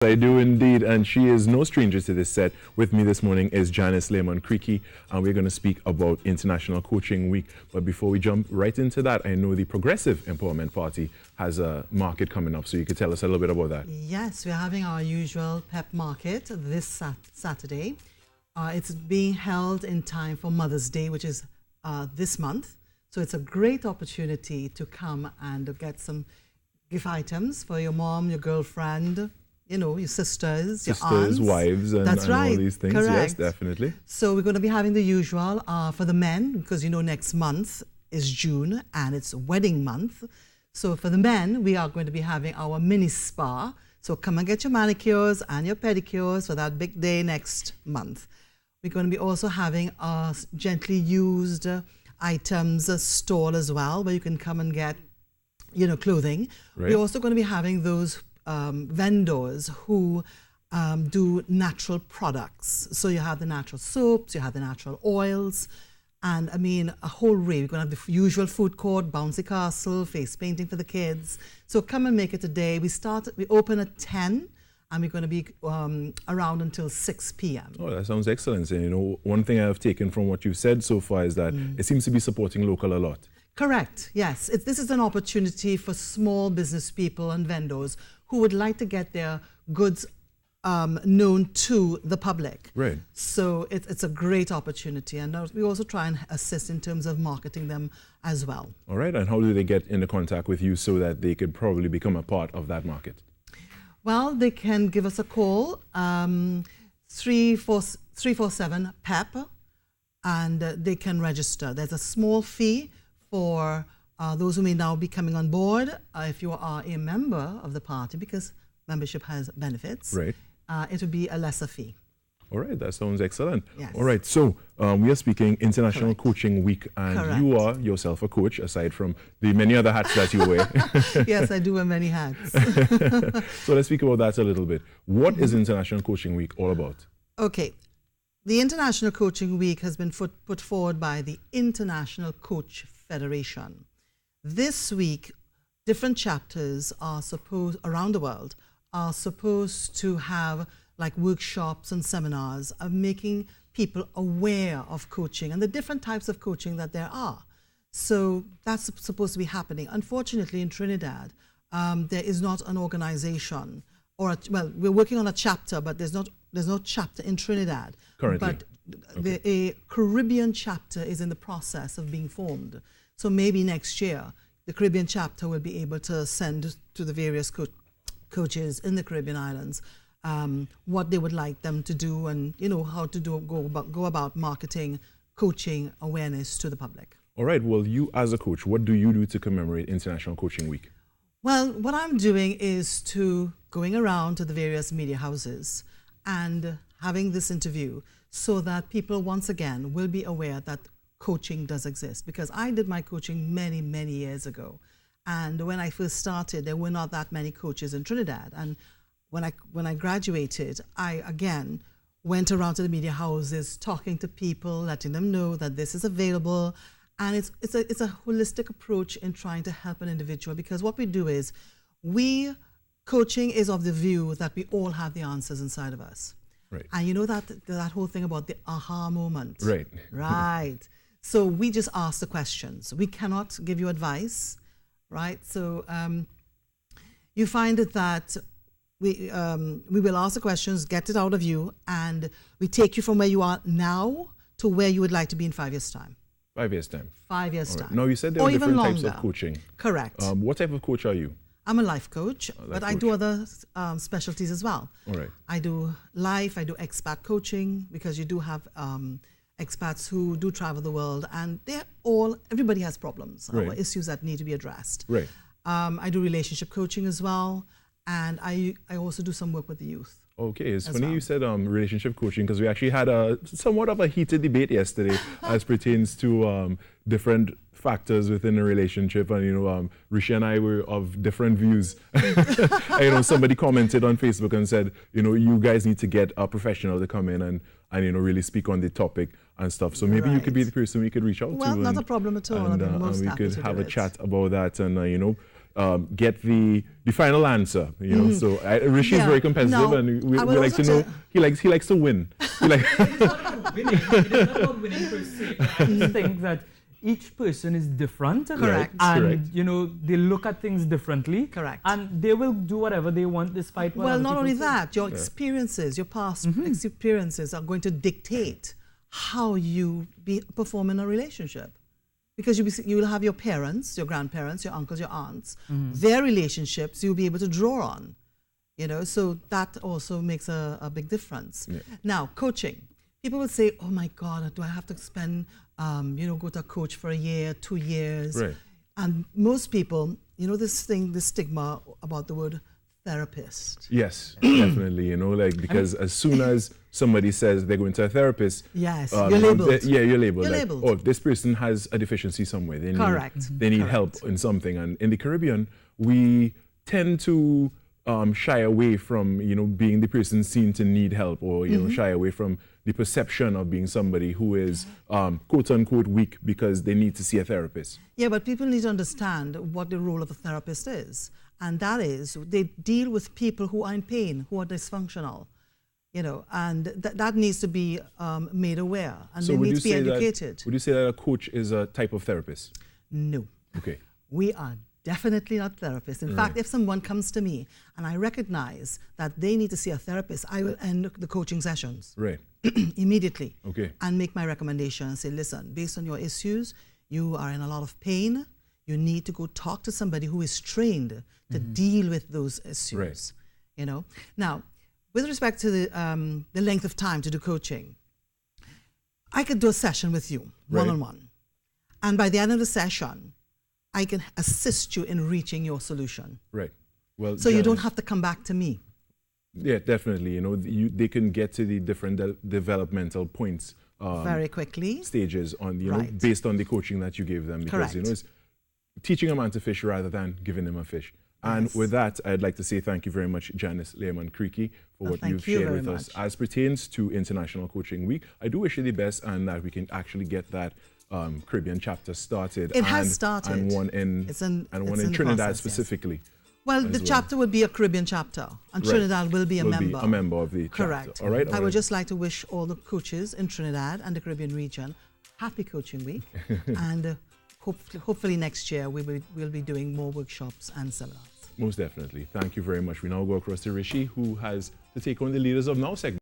I do indeed, and she is no stranger to this set. With me this morning is Janice Lemon-Creaky, and we're going to speak about International Coaching Week. But before we jump right into that, I know the Progressive Empowerment Party has a market coming up, so you could tell us a little bit about that. Yes, we're having our usual PEP market this Saturday. It's being held in time for Mother's Day, which is this month. So it's a great opportunity to come and get some gift items for your mom, your girlfriend, you know, your sisters, your aunts. Wives, and, That's right. All these things. Correct. Yes, definitely. So we're going to be having the usual for the men, because you know next month is June and it's wedding month. So for the men, we are going to be having our mini spa. So come and get your manicures and your pedicures for that big day next month. We're going to be also having a gently used items stall as well, where you can come and get, you know, clothing. Right. We're also going to be having those vendors who do natural products. So you have the natural soaps, you have the natural oils, and I mean a whole array. We're going to have the usual food court, bouncy castle, face painting for the kids. So come and make it a day. We open at 10, and we're going to be around until 6 p.m. Oh, that sounds excellent. And you know, one thing I have taken from what you've said so far is that it seems to be supporting local a lot. Correct, yes. This is an opportunity for small business people and vendors who would like to get their goods known to the public. Right. So it's a great opportunity, and we also try and assist in terms of marketing them as well. All right, and how do they get into contact with you so that they could probably become a part of that market? Well, they can give us a call, 347 PEP, and they can register. There's a small fee for those who may now be coming on board, if you are a member of the party, because membership has benefits. Right. It would be a lesser fee. All right, that sounds excellent. Yes. All right, so we are speaking International Correct. Coaching Week, and Correct. you are yourself a coach, aside from the many other hats that you wear. Yes, I do wear many hats. So let's speak about that a little bit. What is International Coaching Week all about? Okay. The International Coaching Week has been put forward by the International Coach Federation. This week, different chapters around the world are supposed to have like workshops and seminars of making people aware of coaching and the different types of coaching that there are. So that's supposed to be happening. Unfortunately, in Trinidad, there is not an organization, well, we're working on a chapter, but there's no chapter in Trinidad. Currently. But a Caribbean chapter is in the process of being formed. So maybe next year, the Caribbean chapter will be able to send to the various coaches in the Caribbean islands what they would like them to do, and you know how to go about marketing, coaching awareness to the public. All right, well, you as a coach, what do you do to commemorate International Coaching Week? Well, what I'm doing is going around to the various media houses and having this interview so that people once again will be aware that coaching does exist. Because I did my coaching many, many years ago. And when I first started, there were not that many coaches in Trinidad. And when I graduated, I again went around to the media houses, talking to people, letting them know that this is available. And it's a holistic approach in trying to help an individual, because what we do is coaching is of the view that we all have the answers inside of us. Right. And you know that whole thing about the aha moment. Right. Right. So we just ask the questions. We cannot give you advice, right? So you find that we will ask the questions, get it out of you, and we take you from where you are now to where you would like to be in 5 years' time. 5 years' time. 5 years' All right. time. Now, you said there are different types of coaching. Correct. What type of coach are you? I'm a life coach, but I do other specialties as well. All right. I do life, I do expat coaching, because you do have expats who do travel the world, and everybody has problems or issues that need to be addressed. Right. I do relationship coaching as well, and I also do some work with the youth. Okay, it's funny you said relationship coaching, because we actually had somewhat of a heated debate yesterday as pertains to different factors within a relationship, and you know, Rishi and I were of different views. You know, somebody commented on Facebook and said, you know, you guys need to get a professional to come in and you know, really speak on the topic and stuff. So maybe you could be the person we could reach out to. Well, not a problem at all. And we could have a chat about that, and you know, get the final answer. You know, so Rishi is very competitive, Now, and we I will like to also know he likes to win. He like It's not about winning. It is not about winning per se. I just think that each person is different. Correct. And, Correct. you know, they look at things differently. Correct. And they will do whatever they want despite what Well, other not people only say. that, your experiences, your past experiences are going to dictate how you perform in a relationship. Because you will have your parents, your grandparents, your uncles, your aunts, their relationships you'll be able to draw on. You know, so that also makes a big difference. Yeah. Now, coaching. People will say, oh my God, do I have to spend, go to a coach for a year, 2 years? Right. And most people, you know, this stigma about the word therapist. Yes, definitely. You know, like because as soon as somebody says they're going to a therapist, Yes, you're labeled. You're labeled. You're like, labeled. oh, this person has a deficiency somewhere. They Correct. They need Correct. help in something. And in the Caribbean, we tend to shy away from, you know, being the person seen to need help, or you know, shy away from the perception of being somebody who is quote unquote weak because they need to see a therapist. Yeah, but people need to understand what the role of a therapist is. And that is, they deal with people who are in pain, who are dysfunctional, you know, and that needs to be made aware, and So they would need you to be say educated. would you say that a coach is a type of therapist? No, Okay. we are definitely not therapists. In fact, if someone comes to me and I recognize that they need to see a therapist, I will end the coaching sessions Right. immediately. Okay. And make my recommendation and say, listen, based on your issues, you are in a lot of pain. You need to go talk to somebody who is trained to deal with those issues. Right. You know. Now, with respect to the length of time to do coaching, I could do a session with you, Right. one-on-one. And by the end of the session, I can assist you in reaching your solution. Right. Well, So you Janice, don't have to come back to me. Yeah, definitely. You know, they can get to the different developmental points, Very quickly. stages on, you know, Right. based on the coaching that you gave them. Because, you know, Correct. it's teaching a man to fish rather than giving him a fish. And Yes. with that, I'd like to say thank you very much, Janice Lehman-Creaky, for Oh, what thank you've you shared very with us much. as pertains to International Coaching Week. I do wish you the best and that we can actually get that Caribbean chapter started. It has started. And one in, It's in the Trinidad process, yes. specifically. Well, as the well. chapter would be a Caribbean chapter, and Right. Trinidad will be a member. Be a member of the Correct. chapter. All right? I would just like to wish all the coaches in Trinidad and the Caribbean region happy Coaching Week, and hopefully next year we'll be doing more workshops and seminars. Most definitely. Thank you very much. We now go across to Rishi, who has to take on the Leaders of Now segment.